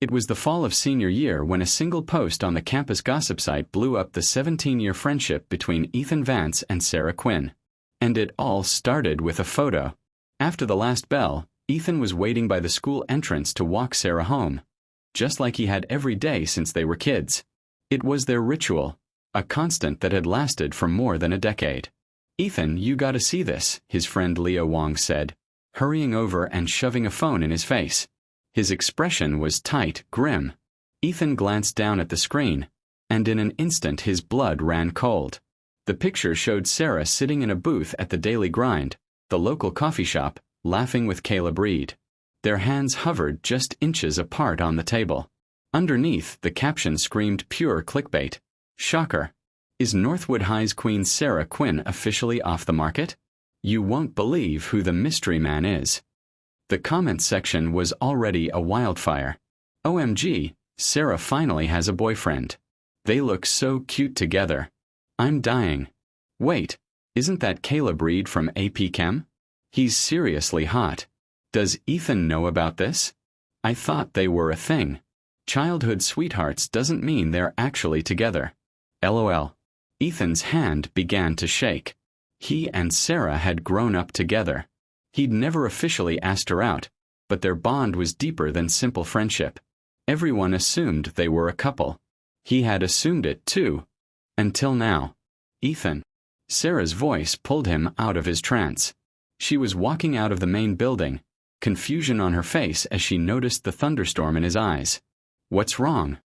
It was the fall of senior year when a single post on the campus gossip site blew up the 17-year friendship between Ethan Vance and Sarah Quinn. And it all started with a photo. After the last bell, Ethan was waiting by the school entrance to walk Sarah home, just like he had every day since they were kids. It was their ritual, a constant that had lasted for more than a decade. "Ethan, you gotta see this," his friend Leo Wong said, hurrying over and shoving a phone in his face. His expression was tight, grim. Ethan glanced down at the screen, and in an instant his blood ran cold. The picture showed Sarah sitting in a booth at the Daily Grind, the local coffee shop, laughing with Caleb Reed. Their hands hovered just inches apart on the table. Underneath, the caption screamed pure clickbait. Shocker. Is Northwood High's Queen Sarah Quinn officially off the market? You won't believe who the mystery man is. The comments section was already a wildfire. OMG, Sarah finally has a boyfriend. They look so cute together. I'm dying. Wait, isn't that Caleb Reed from AP Chem? He's seriously hot. Does Ethan know about this? I thought they were a thing. Childhood sweethearts doesn't mean they're actually together. LOL. Ethan's hand began to shake. He and Sarah had grown up together. He'd never officially asked her out, but their bond was deeper than simple friendship. Everyone assumed they were a couple. He had assumed it too. Until now. Ethan. Sarah's voice pulled him out of his trance. She was walking out of the main building, confusion on her face as she noticed the thunderstorm in his eyes. What's wrong?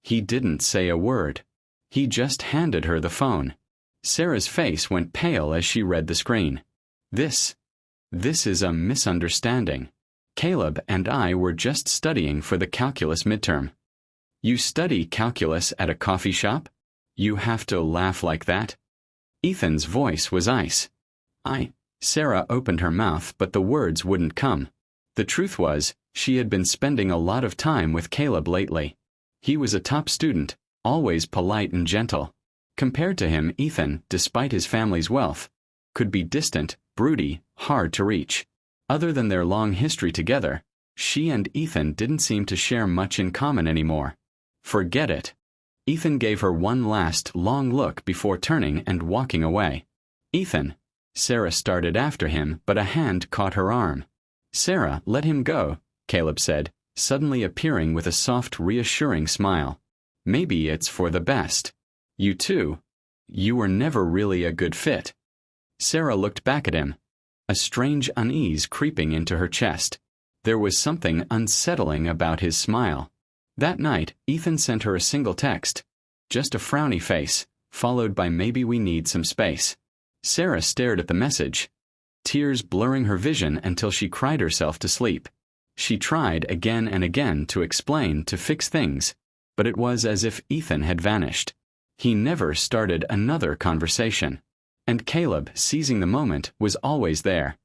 He didn't say a word. He just handed her the phone. Sarah's face went pale as she read the screen. This is a misunderstanding. Caleb and I were just studying for the calculus midterm. You study calculus at a coffee shop? You have to laugh like that? Ethan's voice was ice. Sarah opened her mouth, but the words wouldn't come. The truth was, she had been spending a lot of time with Caleb lately. He was a top student, always polite and gentle. Compared to him, Ethan, despite his family's wealth, could be distant, broody, hard to reach. Other than their long history together, she and Ethan didn't seem to share much in common anymore. Forget it. Ethan gave her one last, long look before turning and walking away. Ethan. Sarah started after him, but a hand caught her arm. Sarah, let him go, Caleb said, suddenly appearing with a soft, reassuring smile. Maybe it's for the best. You too. You were never really a good fit. Sarah looked back at him, a strange unease creeping into her chest. There was something unsettling about his smile. That night, Ethan sent her a single text. Just a frowny face, followed by "maybe we need some space." Sarah stared at the message, tears blurring her vision until she cried herself to sleep. She tried again and again to explain, to fix things, but it was as if Ethan had vanished. He never started another conversation. And Caleb, seizing the moment, was always there,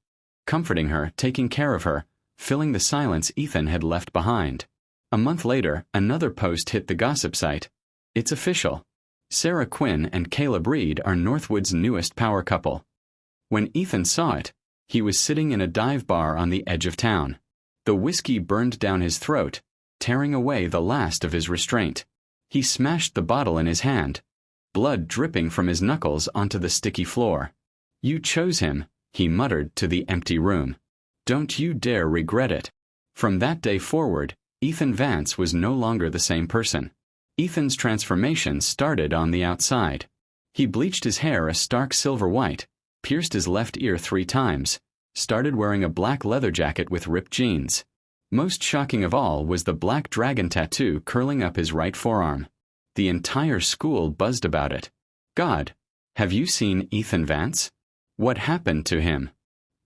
comforting her, taking care of her, filling the silence Ethan had left behind. A month later, another post hit the gossip site. It's official. Sarah Quinn and Caleb Reed are Northwood's newest power couple. When Ethan saw it, he was sitting in a dive bar on the edge of town. The whiskey burned down his throat, tearing away the last of his restraint. He smashed the bottle in his hand, blood dripping from his knuckles onto the sticky floor. You chose him, he muttered to the empty room. Don't you dare regret it. From that day forward, Ethan Vance was no longer the same person. Ethan's transformation started on the outside. He bleached his hair a stark silver white, pierced his left ear 3 times, started wearing a black leather jacket with ripped jeans. Most shocking of all was the black dragon tattoo curling up his right forearm. The entire school buzzed about it. God, have you seen Ethan Vance? What happened to him?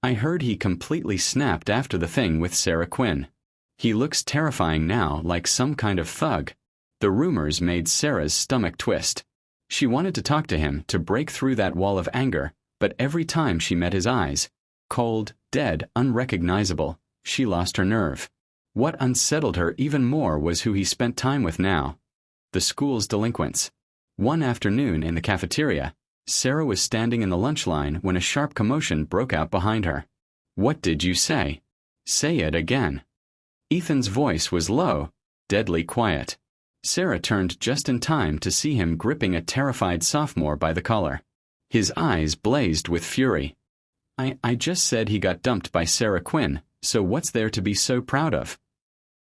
I heard he completely snapped after the thing with Sarah Quinn. He looks terrifying now, like some kind of thug. The rumors made Sarah's stomach twist. She wanted to talk to him, to break through that wall of anger, but every time she met his eyes, cold, dead, unrecognizable, she lost her nerve. What unsettled her even more was who he spent time with now. The school's delinquents. One afternoon in the cafeteria, Sarah was standing in the lunch line when a sharp commotion broke out behind her. What did you say? Say it again. Ethan's voice was low, deadly quiet. Sarah turned just in time to see him gripping a terrified sophomore by the collar. His eyes blazed with fury. I just said he got dumped by Sarah Quinn, so what's there to be so proud of?"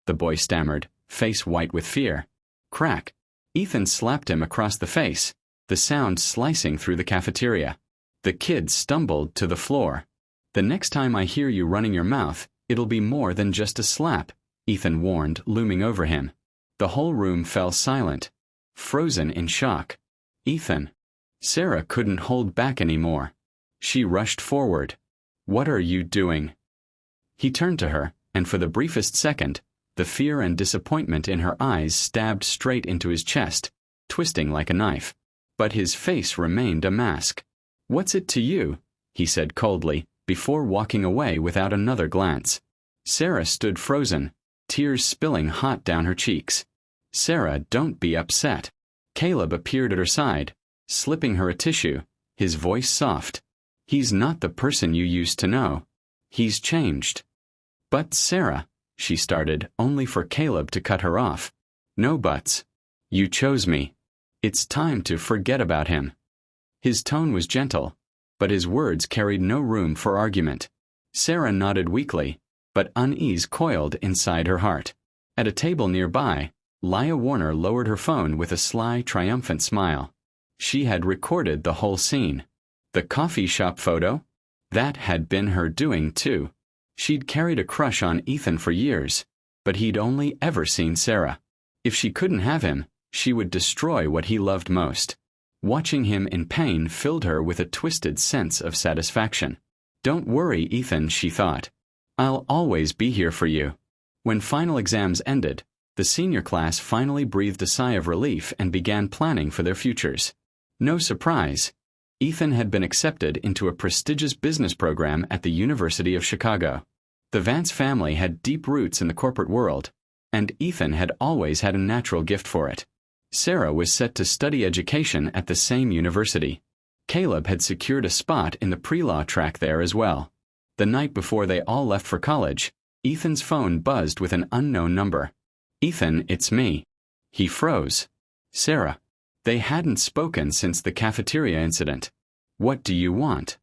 The boy stammered, face white with fear. Crack. Ethan slapped him across the face, the sound slicing through the cafeteria. The kid stumbled to the floor. "The next time I hear you running your mouth, it'll be more than just a slap," Ethan warned, looming over him. The whole room fell silent, frozen in shock. "Ethan." Sarah couldn't hold back anymore. She rushed forward. "What are you doing?" He turned to her, and for the briefest second, the fear and disappointment in her eyes stabbed straight into his chest, twisting like a knife. But his face remained a mask. "What's it to you?" he said coldly, before walking away without another glance. Sarah stood frozen, tears spilling hot down her cheeks. "Sarah, don't be upset." Caleb appeared at her side, slipping her a tissue, his voice soft. "He's not the person you used to know. He's changed." "But Sarah," she started, only for Caleb to cut her off. "No buts. You chose me. It's time to forget about him." His tone was gentle, but his words carried no room for argument. Sarah nodded weakly, but unease coiled inside her heart. At a table nearby, Leah Warner lowered her phone with a sly, triumphant smile. She had recorded the whole scene. The coffee shop photo? That had been her doing, too. She'd carried a crush on Ethan for years, but he'd only ever seen Sarah. If she couldn't have him, she would destroy what he loved most. Watching him in pain filled her with a twisted sense of satisfaction. "Don't worry, Ethan," she thought. "I'll always be here for you." When final exams ended, the senior class finally breathed a sigh of relief and began planning for their futures. No surprise, Ethan had been accepted into a prestigious business program at the University of Chicago. The Vance family had deep roots in the corporate world, and Ethan had always had a natural gift for it. Sarah was set to study education at the same university. Caleb had secured a spot in the pre-law track there as well. The night before they all left for college, Ethan's phone buzzed with an unknown number. "Ethan, it's me." He froze. "Sarah." They hadn't spoken since the cafeteria incident. "What do you want?"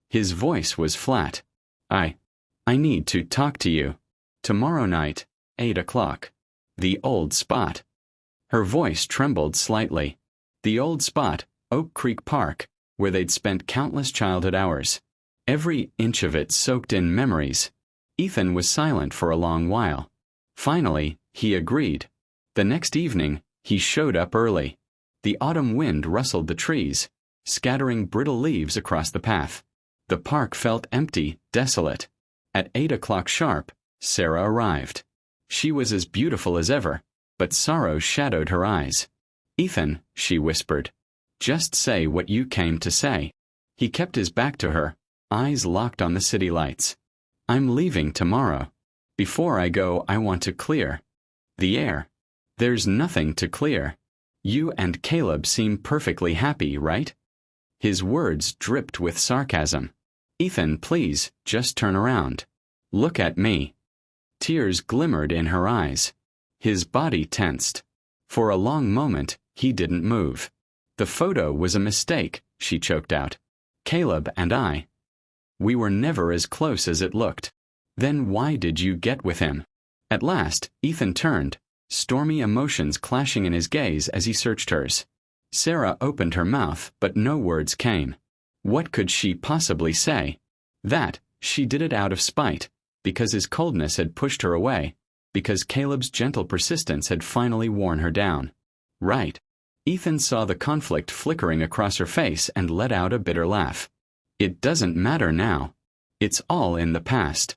His voice was flat. I need to talk to you. Tomorrow night, 8 o'clock. The old spot." Her voice trembled slightly. The old spot, Oak Creek Park, where they'd spent countless childhood hours. Every inch of it soaked in memories. Ethan was silent for a long while. Finally, he agreed. The next evening, he showed up early. The autumn wind rustled the trees, scattering brittle leaves across the path. The park felt empty, desolate. At 8 o'clock sharp, Sarah arrived. She was as beautiful as ever, but sorrow shadowed her eyes. "Ethan," she whispered, "just say what you came to say." He kept his back to her, eyes locked on the city lights. "I'm leaving tomorrow. Before I go, I want to clear the air." "There's nothing to clear. You and Caleb seem perfectly happy, right?" His words dripped with sarcasm. "Ethan, please, just turn around. Look at me." Tears glimmered in her eyes. His body tensed. For a long moment, he didn't move. "The photo was a mistake," she choked out. "Caleb and I. We were never as close as it looked. Then why did you get with him?" At last, Ethan turned, stormy emotions clashing in his gaze as he searched hers. Sarah opened her mouth, but no words came. What could she possibly say? That, she did it out of spite, because his coldness had pushed her away, because Caleb's gentle persistence had finally worn her down. Right. Ethan saw the conflict flickering across her face and let out a bitter laugh. "It doesn't matter now. It's all in the past."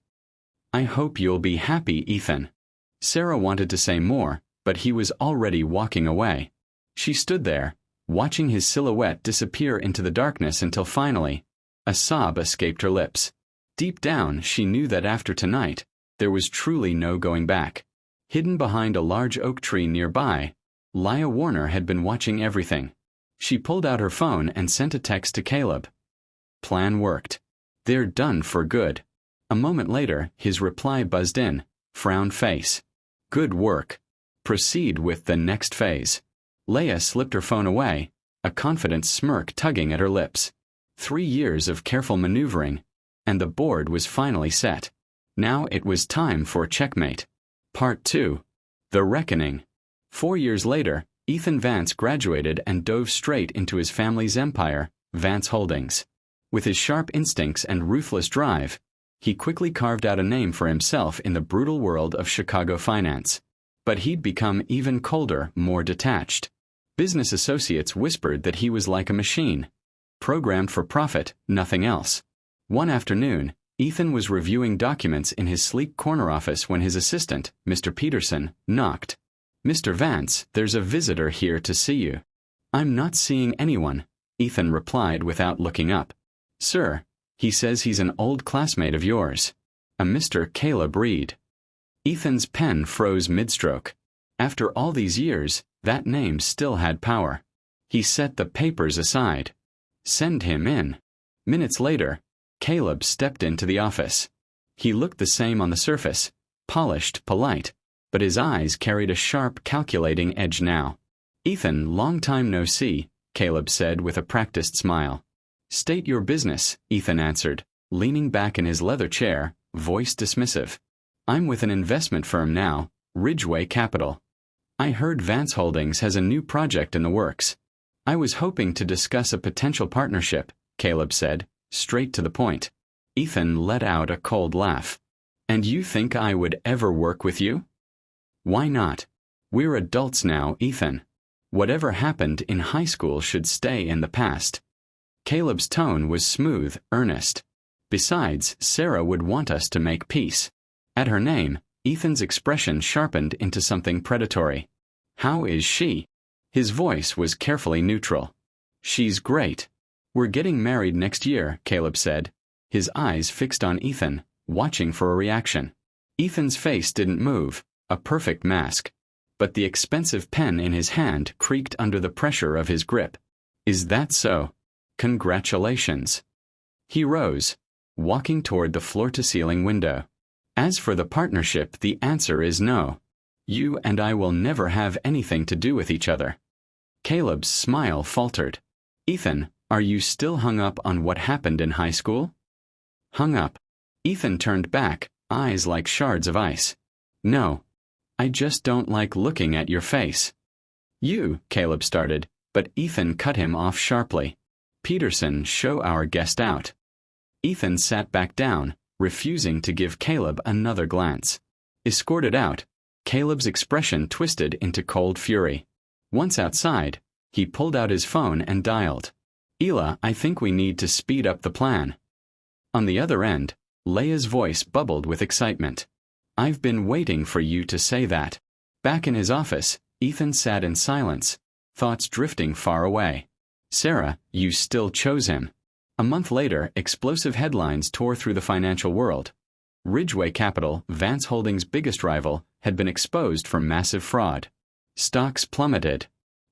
"I hope you'll be happy, Ethan." Sarah wanted to say more, but he was already walking away. She stood there, watching his silhouette disappear into the darkness until finally, a sob escaped her lips. Deep down, she knew that after tonight, there was truly no going back. Hidden behind a large oak tree nearby, Leah Warner had been watching everything. She pulled out her phone and sent a text to Caleb. Plan worked. They're done for good. A moment later, his reply buzzed in, frown face. Good work. Proceed with the next phase. Leah slipped her phone away, a confident smirk tugging at her lips. 3 years of careful maneuvering, and the board was finally set. Now it was time for checkmate. Part 2. The Reckoning. 4 years later, Ethan Vance graduated and dove straight into his family's empire, Vance Holdings. With his sharp instincts and ruthless drive, he quickly carved out a name for himself in the brutal world of Chicago finance. But he'd become even colder, more detached. Business associates whispered that he was like a machine, programmed for profit, nothing else. One afternoon, Ethan was reviewing documents in his sleek corner office when his assistant, Mr. Peterson, knocked. "Mr. Vance, there's a visitor here to see you." "I'm not seeing anyone," Ethan replied without looking up. "Sir, he says he's an old classmate of yours. A Mr. Caleb Reed." Ethan's pen froze mid-stroke. After all these years, that name still had power. He set the papers aside. Send him in. Minutes later, Caleb stepped into the office. He looked the same on the surface, polished, polite, but his eyes carried a sharp, calculating edge now. "Ethan, long time no see," Caleb said with a practiced smile. "State your business," Ethan answered, leaning back in his leather chair, voice dismissive. "I'm with an investment firm now, Ridgeway Capital. I heard Vance Holdings has a new project in the works. I was hoping to discuss a potential partnership," Caleb said, straight to the point. Ethan let out a cold laugh. "And you think I would ever work with you?" "Why not? We're adults now, Ethan. Whatever happened in high school should stay in the past." Caleb's tone was smooth, earnest. "Besides, Sarah would want us to make peace." At her name, Ethan's expression sharpened into something predatory. "How is she?" His voice was carefully neutral. "She's great. We're getting married next year," Caleb said, his eyes fixed on Ethan, watching for a reaction. Ethan's face didn't move, a perfect mask, but the expensive pen in his hand creaked under the pressure of his grip. "Is that so? Congratulations." He rose, walking toward the floor-to-ceiling window. "As for the partnership, the answer is no. You and I will never have anything to do with each other." Caleb's smile faltered. "Ethan, are you still hung up on what happened in high school?" "Hung up?" Ethan turned back, eyes like shards of ice. "No. I just don't like looking at your face." Caleb started, but Ethan cut him off sharply. "Peterson, show our guest out." Ethan sat back down, refusing to give Caleb another glance. Escorted out, Caleb's expression twisted into cold fury. Once outside, he pulled out his phone and dialed. "Ela, I think we need to speed up the plan." On the other end, Leah's voice bubbled with excitement. "I've been waiting for you to say that." Back in his office, Ethan sat in silence, thoughts drifting far away. "Sarah, you still chose him." A month later, explosive headlines tore through the financial world. Ridgeway Capital, Vance Holdings' biggest rival, had been exposed for massive fraud. Stocks plummeted.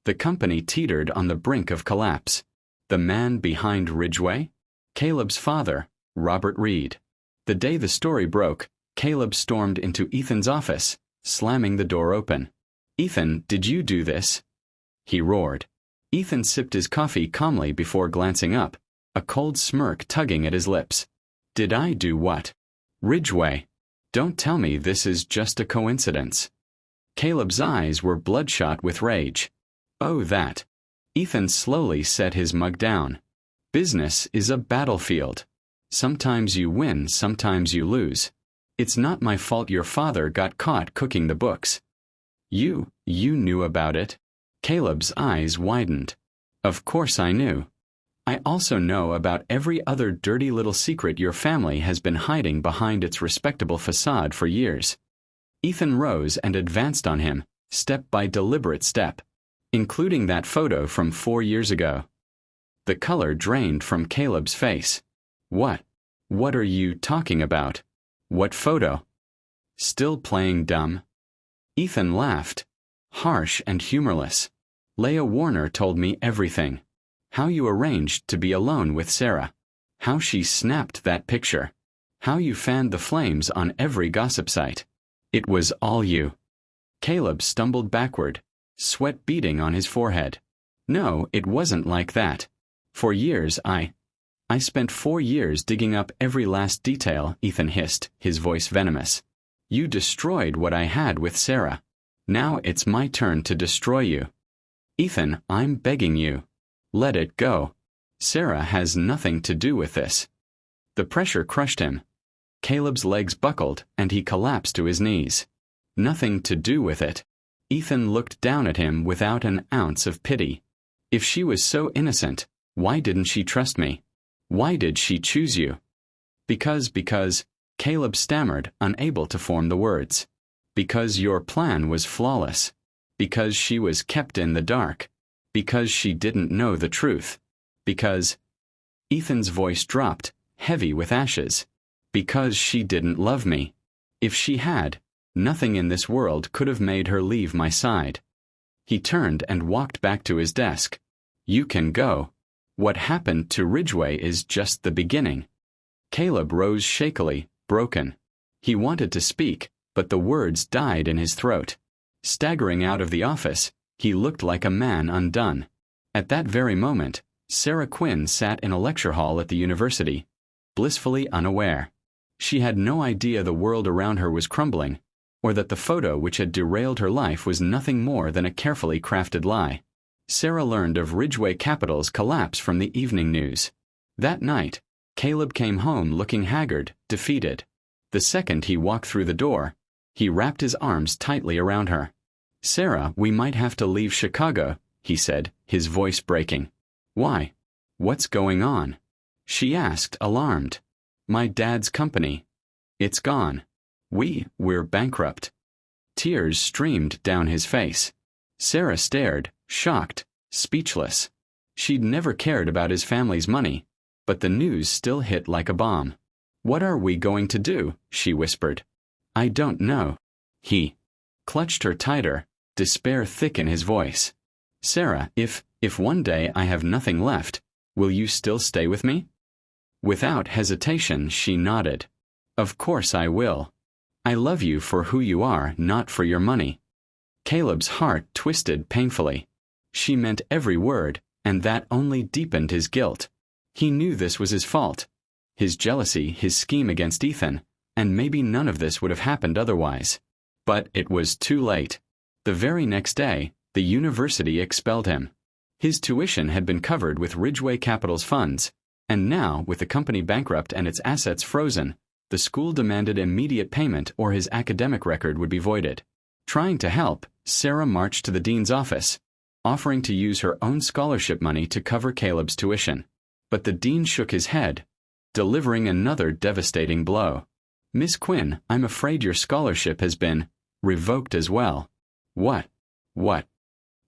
The company teetered on the brink of collapse. The man behind Ridgeway? Caleb's father, Robert Reed. The day the story broke, Caleb stormed into Ethan's office, slamming the door open. "Ethan, did you do this?" he roared. Ethan sipped his coffee calmly before glancing up, a cold smirk tugging at his lips. "Did I do what?" "Ridgeway. Don't tell me this is just a coincidence." Caleb's eyes were bloodshot with rage. "Oh, that." Ethan slowly set his mug down. "Business is a battlefield. Sometimes you win, sometimes you lose. It's not my fault your father got caught cooking the books." You knew about it?" Caleb's eyes widened. "Of course I knew. I also know about every other dirty little secret your family has been hiding behind its respectable facade for years." Ethan rose and advanced on him, step by deliberate step, including that photo from 4 years ago. The color drained from Caleb's face. What are you talking about? What photo?" "Still playing dumb?" Ethan laughed, harsh and humorless. "Leah Warner told me everything. How you arranged to be alone with Sarah. How she snapped that picture. How you fanned the flames on every gossip site. It was all you." Caleb stumbled backward, sweat beading on his forehead. No, it wasn't like that. For years I spent 4 years digging up every last detail, Ethan hissed, his voice venomous. You destroyed what I had with Sarah. Now it's my turn to destroy you. Ethan, I'm begging you. Let it go. Sarah has nothing to do with this. The pressure crushed him. Caleb's legs buckled, and he collapsed to his knees. Nothing to do with it. Ethan looked down at him without an ounce of pity. If she was so innocent, why didn't she trust me? Why did she choose you? Because, Caleb stammered, unable to form the words. Because your plan was flawless. Because she was kept in the dark. Because she didn't know the truth. Because... Ethan's voice dropped, heavy with ashes. Because she didn't love me. If she had, nothing in this world could have made her leave my side. He turned and walked back to his desk. You can go. What happened to Ridgway is just the beginning. Caleb rose shakily, broken. He wanted to speak, but the words died in his throat. Staggering out of the office, he looked like a man undone. At that very moment, Sarah Quinn sat in a lecture hall at the university, blissfully unaware. She had no idea the world around her was crumbling, or that the photo which had derailed her life was nothing more than a carefully crafted lie. Sarah learned of Ridgway Capital's collapse from the evening news. That night, Caleb came home looking haggard, defeated. The second he walked through the door, he wrapped his arms tightly around her. Sarah, we might have to leave Chicago, he said, his voice breaking. Why? What's going on? She asked, alarmed. My dad's company. It's gone. We're bankrupt. Tears streamed down his face. Sarah stared, shocked, speechless. She'd never cared about his family's money, but the news still hit like a bomb. What are we going to do? She whispered. I don't know. He clutched her tighter, despair thick in his voice. Sarah, if one day I have nothing left, will you still stay with me? Without hesitation, she nodded. Of course I will. I love you for who you are, not for your money. Caleb's heart twisted painfully. She meant every word, and that only deepened his guilt. He knew this was his fault. His jealousy, his scheme against Ethan, and maybe none of this would have happened otherwise. But it was too late. The very next day, the university expelled him. His tuition had been covered with Ridgway Capital's funds, and now, with the company bankrupt and its assets frozen, the school demanded immediate payment or his academic record would be voided. Trying to help, Sarah marched to the dean's office, offering to use her own scholarship money to cover Caleb's tuition. But the dean shook his head, delivering another devastating blow. Miss Quinn, I'm afraid your scholarship has been revoked as well. What?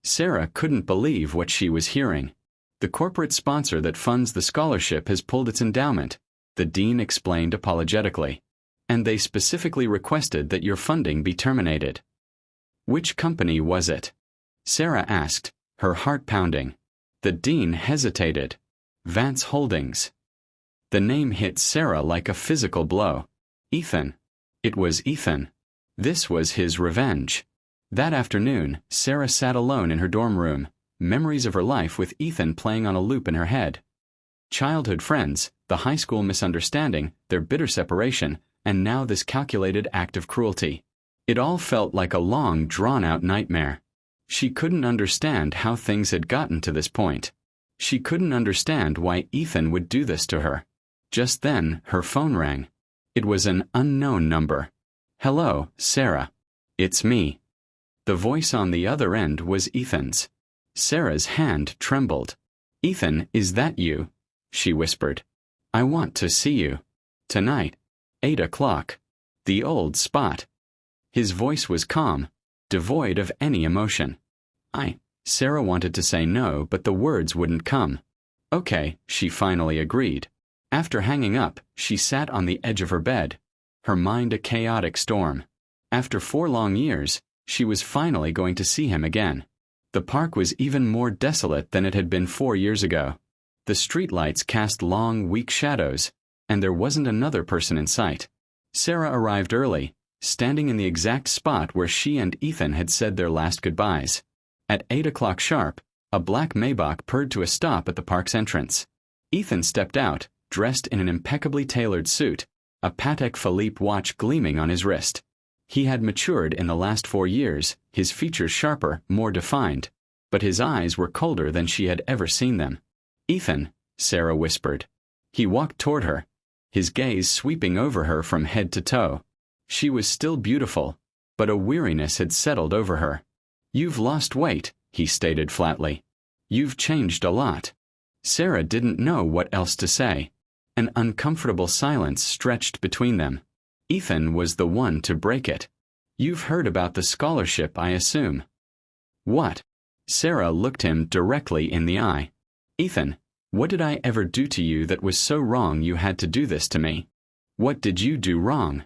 Sarah couldn't believe what she was hearing. The corporate sponsor that funds the scholarship has pulled its endowment, the dean explained apologetically. And they specifically requested that your funding be terminated. Which company was it? Sarah asked, her heart pounding. The dean hesitated. Vance Holdings. The name hit Sarah like a physical blow. Ethan. It was Ethan. This was his revenge. That afternoon, Sarah sat alone in her dorm room, memories of her life with Ethan playing on a loop in her head. Childhood friends, the high school misunderstanding, their bitter separation, and now this calculated act of cruelty. It all felt like a long, drawn-out nightmare. She couldn't understand how things had gotten to this point. She couldn't understand why Ethan would do this to her. Just then, her phone rang. It was an unknown number. Hello, Sarah. It's me. The voice on the other end was Ethan's. Sarah's hand trembled. Ethan, is that you? She whispered. I want to see you. Tonight. 8 o'clock. The old spot. His voice was calm, devoid of any emotion. Sarah wanted to say no, but the words wouldn't come. Okay, she finally agreed. After hanging up, she sat on the edge of her bed, her mind a chaotic storm. After 4 long years, she was finally going to see him again. The park was even more desolate than it had been 4 years ago. The streetlights cast long, weak shadows, and there wasn't another person in sight. Sarah arrived early, standing in the exact spot where she and Ethan had said their last goodbyes. At 8 o'clock sharp, a black Maybach purred to a stop at the park's entrance. Ethan stepped out, dressed in an impeccably tailored suit, a Patek Philippe watch gleaming on his wrist. He had matured in the last 4 years, his features sharper, more defined, but his eyes were colder than she had ever seen them. "Ethan," Sarah whispered. He walked toward her, his gaze sweeping over her from head to toe. She was still beautiful, but a weariness had settled over her. "You've lost weight," he stated flatly. "You've changed a lot." Sarah didn't know what else to say. An uncomfortable silence stretched between them. Ethan was the one to break it. "You've heard about the scholarship, I assume." "What?" Sarah looked him directly in the eye. "Ethan, what did I ever do to you that was so wrong you had to do this to me? What did you do wrong?"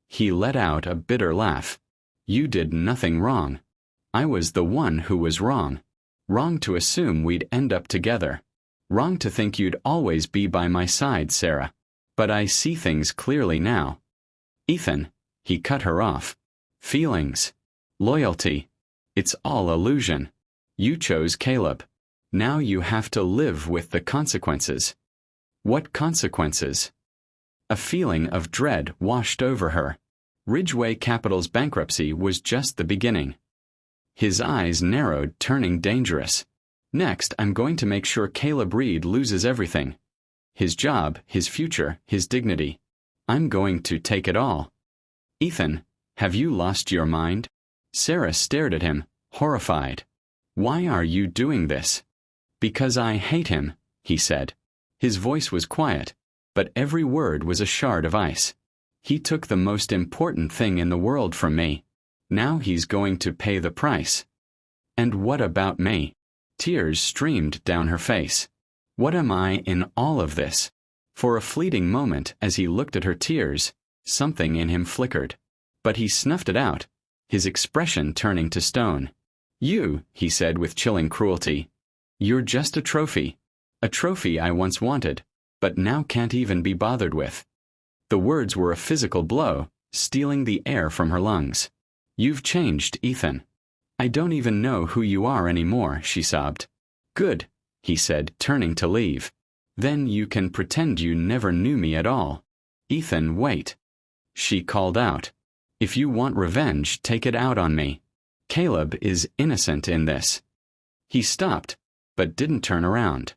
He let out a bitter laugh. "You did nothing wrong. I was the one who was wrong. Wrong to assume we'd end up together. Wrong to think you'd always be by my side, Sarah. But I see things clearly now." "Ethan," he cut her off. "Feelings. Loyalty. It's all illusion. You chose Caleb. Now you have to live with the consequences." "What consequences?" A feeling of dread washed over her. Ridgeway Capital's bankruptcy was just the beginning. His eyes narrowed, turning dangerous. "Next, I'm going to make sure Caleb Reed loses everything. His job, his future, his dignity. I'm going to take it all." "Ethan, have you lost your mind?" Sarah stared at him, horrified. "Why are you doing this?" "Because I hate him," he said. His voice was quiet, but every word was a shard of ice. "He took the most important thing in the world from me. Now he's going to pay the price." "And what about me?" Tears streamed down her face. "What am I in all of this?" For a fleeting moment, as he looked at her tears, something in him flickered. But he snuffed it out, his expression turning to stone. "You," he said with chilling cruelty. "You're just a trophy. A trophy I once wanted, but now can't even be bothered with." The words were a physical blow, stealing the air from her lungs. "You've changed, Ethan. I don't even know who you are anymore," she sobbed. "Good," he said, turning to leave. "Then you can pretend you never knew me at all." "Ethan, wait." She called out. "If you want revenge, take it out on me. Caleb is innocent in this." He stopped, but didn't turn around.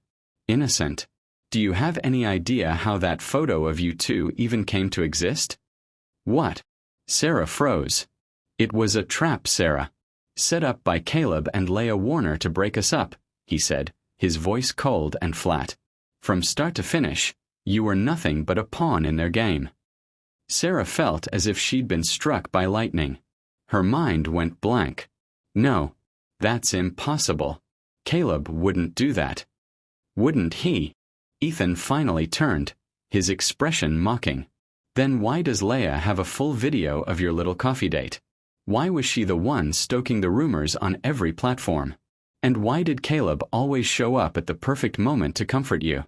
"Innocent? Do you have any idea how that photo of you two even came to exist?" "What?" Sarah froze. "It was a trap, Sarah. Set up by Caleb and Leah Warner to break us up," he said, his voice cold and flat. "From start to finish, you were nothing but a pawn in their game." Sarah felt as if she'd been struck by lightning. Her mind went blank. "No, that's impossible. Caleb wouldn't do that." "Wouldn't he?" Ethan finally turned, his expression mocking. "Then why does Leah have a full video of your little coffee date? Why was she the one stoking the rumors on every platform? And why did Caleb always show up at the perfect moment to comfort you?"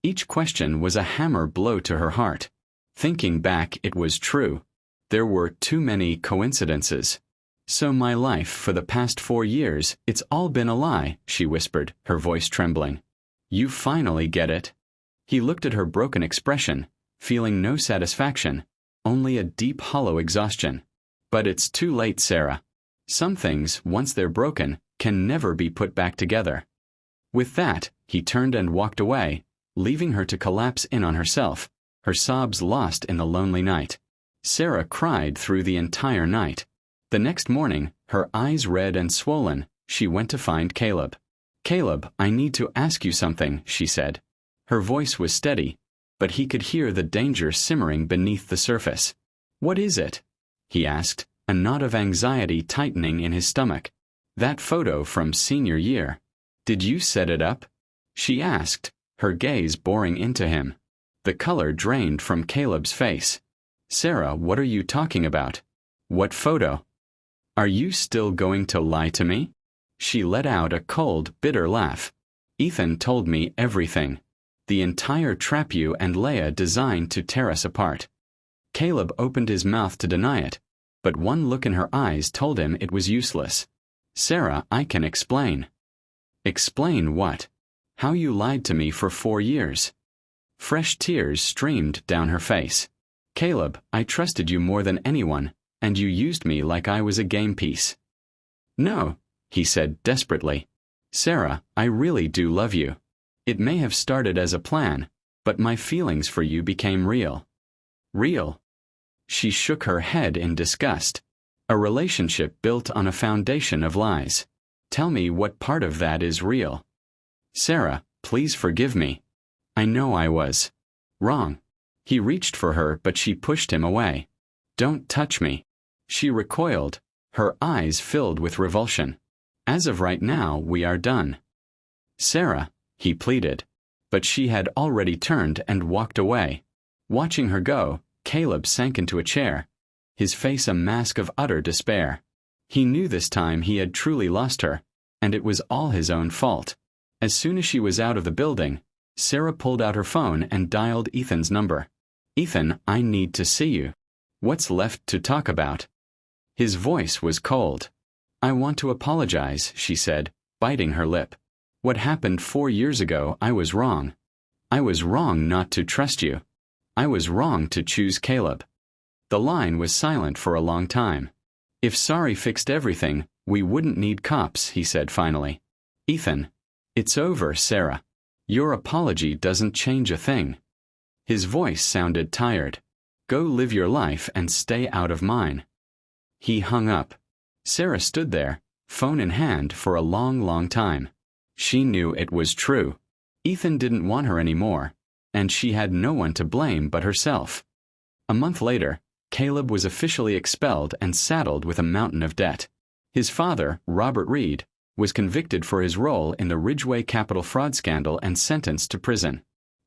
Each question was a hammer blow to her heart. Thinking back, it was true. There were too many coincidences. "So my life for the past 4 years, it's all been a lie," she whispered, her voice trembling. "You finally get it." He looked at her broken expression, feeling no satisfaction, only a deep hollow exhaustion. "But it's too late, Sarah. Some things, once they're broken, can never be put back together." With that, he turned and walked away, leaving her to collapse in on herself, her sobs lost in the lonely night. Sarah cried through the entire night. The next morning, her eyes red and swollen, she went to find Caleb. "Caleb, I need to ask you something," she said. Her voice was steady, but he could hear the danger simmering beneath the surface. "What is it?" he asked, a knot of anxiety tightening in his stomach. "That photo from senior year. Did you set it up?" she asked, her gaze boring into him. The color drained from Caleb's face. "Sarah, what are you talking about? What photo? Are you still going to lie to me?" She let out a cold, bitter laugh. "Ethan told me everything. The entire trap you and Leah designed to tear us apart. Caleb opened his mouth to deny it, but one look in her eyes told him it was useless. "Sarah, I can explain." "Explain what?" "How you lied to me for 4 years." Fresh tears streamed down her face. "Caleb, I trusted you more than anyone, and you used me like I was a game piece." "No," he said desperately. "Sarah, I really do love you. It may have started as a plan, but my feelings for you became real." "Real?" She shook her head in disgust. "A relationship built on a foundation of lies. Tell me what part of that is real." "Sarah, please forgive me. I know I was wrong." He reached for her, but she pushed him away. "Don't touch me." She recoiled, her eyes filled with revulsion. "As of right now, we are done." "Sarah," he pleaded. But she had already turned and walked away. Watching her go, Caleb sank into a chair, his face a mask of utter despair. He knew this time he had truly lost her, and it was all his own fault. As soon as she was out of the building, Sarah pulled out her phone and dialed Ethan's number. "Ethan, I need to see you." "What's left to talk about?" His voice was cold. "I want to apologize," she said, biting her lip. "What happened 4 years ago, I was wrong. I was wrong not to trust you. I was wrong to choose Caleb." The line was silent for a long time. "If sorry fixed everything, we wouldn't need cops," he said finally. "Ethan, it's over, Sarah. Your apology doesn't change a thing." His voice sounded tired. "Go live your life and stay out of mine." He hung up. Sarah stood there, phone in hand, for a long, long time. She knew it was true. Ethan didn't want her anymore, and she had no one to blame but herself. A month later, Caleb was officially expelled and saddled with a mountain of debt. His father, Robert Reed, was convicted for his role in the Ridgeway capital fraud scandal and sentenced to prison.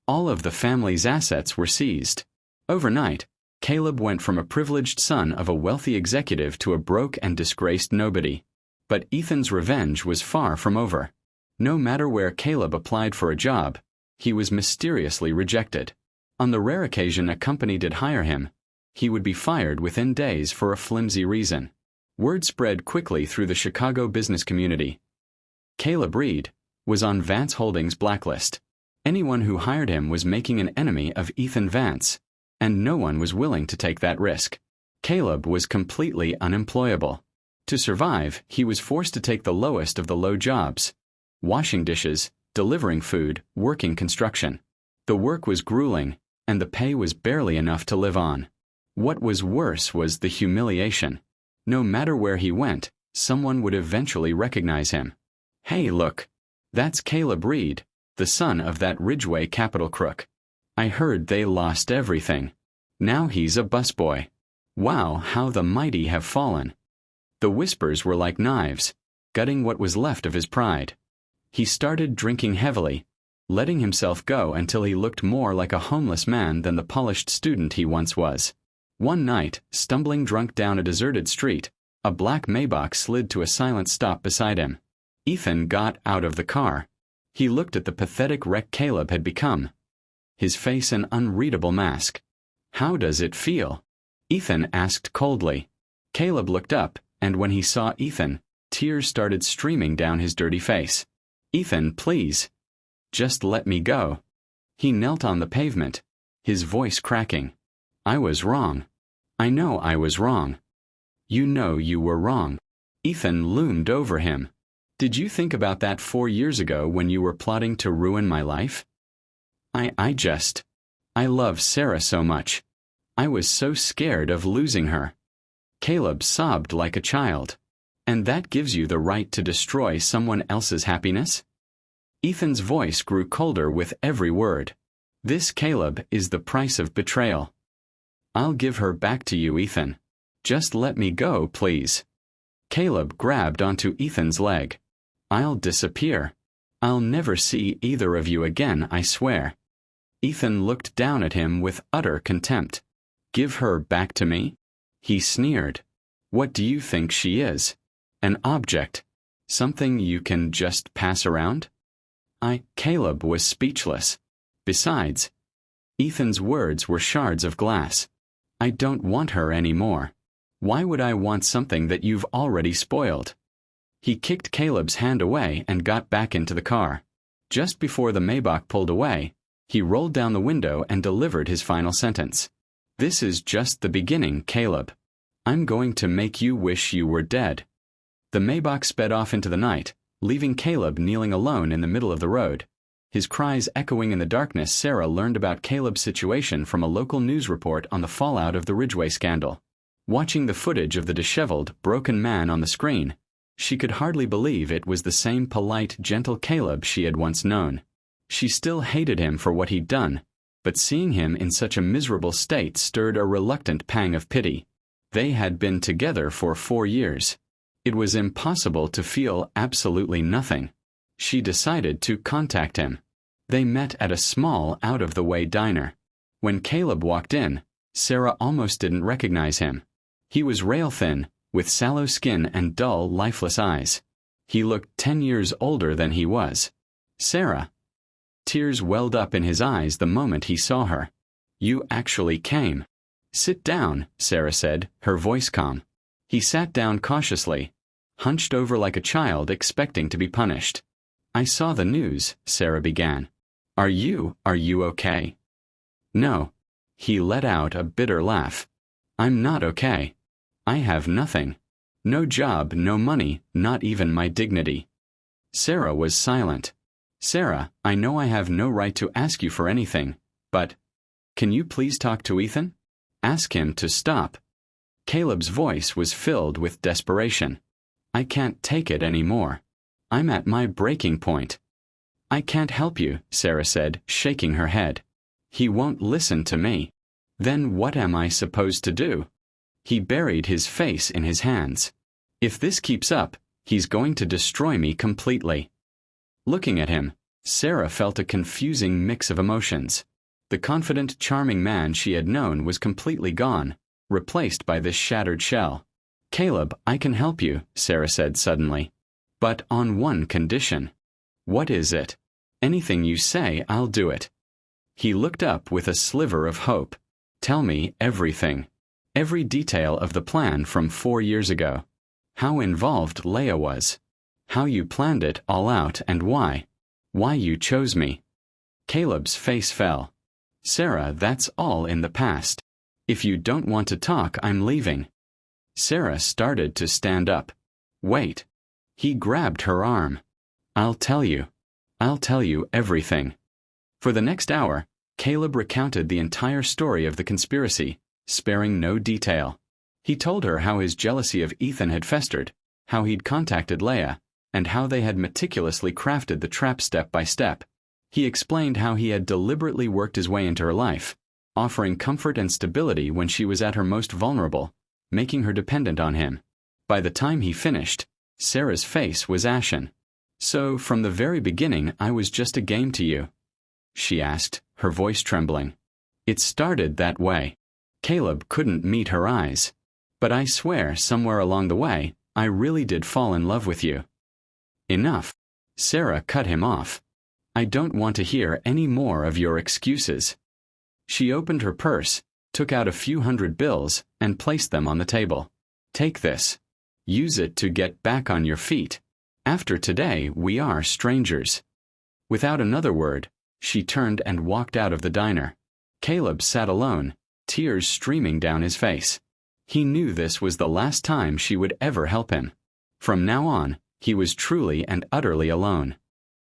All of the family's assets were seized. Overnight, Caleb went from a privileged son of a wealthy executive to a broke and disgraced nobody. But Ethan's revenge was far from over. No matter where Caleb applied for a job, he was mysteriously rejected. On the rare occasion a company did hire him, he would be fired within days for a flimsy reason. Word spread quickly through the Chicago business community. Caleb Reed was on Vance Holdings' blacklist. Anyone who hired him was making an enemy of Ethan Vance, and no one was willing to take that risk. Caleb was completely unemployable. To survive, he was forced to take the lowest of the low jobs: washing dishes, delivering food, working construction. The work was grueling, and the pay was barely enough to live on. What was worse was the humiliation. No matter where he went, someone would eventually recognize him. "Hey, look. That's Caleb Reed, the son of that Ridgeway capital crook. I heard they lost everything. Now he's a busboy. Wow, how the mighty have fallen." The whispers were like knives, gutting what was left of his pride. He started drinking heavily, letting himself go until he looked more like a homeless man than the polished student he once was. One night, stumbling drunk down a deserted street, a black Maybach slid to a silent stop beside him. Ethan got out of the car. He looked at the pathetic wreck Caleb had become, his face an unreadable mask. "How does it feel?" Ethan asked coldly. Caleb looked up, and when he saw Ethan, tears started streaming down his dirty face. "Ethan, please. Just let me go." He knelt on the pavement, his voice cracking. "I was wrong. I know I was wrong." "You know you were wrong." Ethan loomed over him. "Did you think about that 4 years ago when you were plotting to ruin my life?" I love Sarah so much. I was so scared of losing her." Caleb sobbed like a child. "And that gives you the right to destroy someone else's happiness?" Ethan's voice grew colder with every word. "This, Caleb, is the price of betrayal. I'll give her back to you, Ethan. Just let me go, please." Caleb grabbed onto Ethan's leg. "I'll disappear. I'll never see either of you again, I swear." Ethan looked down at him with utter contempt. "Give her back to me?" He sneered. "What do you think she is? An object? Something you can just pass around?" Caleb was speechless. Besides, Ethan's words were shards of glass. I don't want her anymore. Why would I want something that you've already spoiled? He kicked Caleb's hand away and got back into the car. Just before the Maybach pulled away, he rolled down the window and delivered his final sentence. This is just the beginning, Caleb. I'm going to make you wish you were dead. The Maybach sped off into the night, leaving Caleb kneeling alone in the middle of the road. His cries echoing in the darkness. Sarah learned about Caleb's situation from a local news report on the fallout of the Ridgeway scandal. Watching the footage of the disheveled, broken man on the screen, she could hardly believe it was the same polite, gentle Caleb she had once known. She still hated him for what he'd done, but seeing him in such a miserable state stirred a reluctant pang of pity. They had been together for 4 years. It was impossible to feel absolutely nothing. She decided to contact him. They met at a small, out-of-the-way diner. When Caleb walked in, Sarah almost didn't recognize him. He was rail-thin, with sallow skin and dull, lifeless eyes. He looked 10 years older than he was. Sarah. Tears welled up in his eyes the moment he saw her. You actually came. Sit down, Sarah said, her voice calm. He sat down cautiously, hunched over like a child expecting to be punished. I saw the news, Sarah began. Are you okay? No. He let out a bitter laugh. I'm not okay. I have nothing. No job, no money, not even my dignity. Sarah was silent. Sarah, I know I have no right to ask you for anything, but can you please talk to Ethan? Ask him to stop. Caleb's voice was filled with desperation. I can't take it anymore. I'm at my breaking point. I can't help you, Sarah said, shaking her head. He won't listen to me. Then what am I supposed to do? He buried his face in his hands. If this keeps up, he's going to destroy me completely. Looking at him, Sarah felt a confusing mix of emotions. The confident, charming man she had known was completely gone, replaced by this shattered shell. Caleb, I can help you, Sarah said suddenly. But on one condition. What is it? Anything you say, I'll do it. He looked up with a sliver of hope. Tell me everything. Every detail of the plan from 4 years ago. How involved Leah was. How you planned it all out and why. Why you chose me. Caleb's face fell. Sarah, that's all in the past. If you don't want to talk, I'm leaving. Sarah started to stand up. Wait. He grabbed her arm. I'll tell you. I'll tell you everything. For the next hour, Caleb recounted the entire story of the conspiracy, sparing no detail. He told her how his jealousy of Ethan had festered, how he'd contacted Leah, and how they had meticulously crafted the trap step by step. He explained how he had deliberately worked his way into her life, offering comfort and stability when she was at her most vulnerable, making her dependent on him. By the time he finished, Sarah's face was ashen. So, from the very beginning, I was just a game to you? She asked, her voice trembling. It started that way. Caleb couldn't meet her eyes. But I swear, somewhere along the way, I really did fall in love with you. Enough. Sarah cut him off. I don't want to hear any more of your excuses. She opened her purse, took out a few hundred bills, and placed them on the table. Take this. Use it to get back on your feet. After today, we are strangers. Without another word, she turned and walked out of the diner. Caleb sat alone, tears streaming down his face. He knew this was the last time she would ever help him. From now on, he was truly and utterly alone.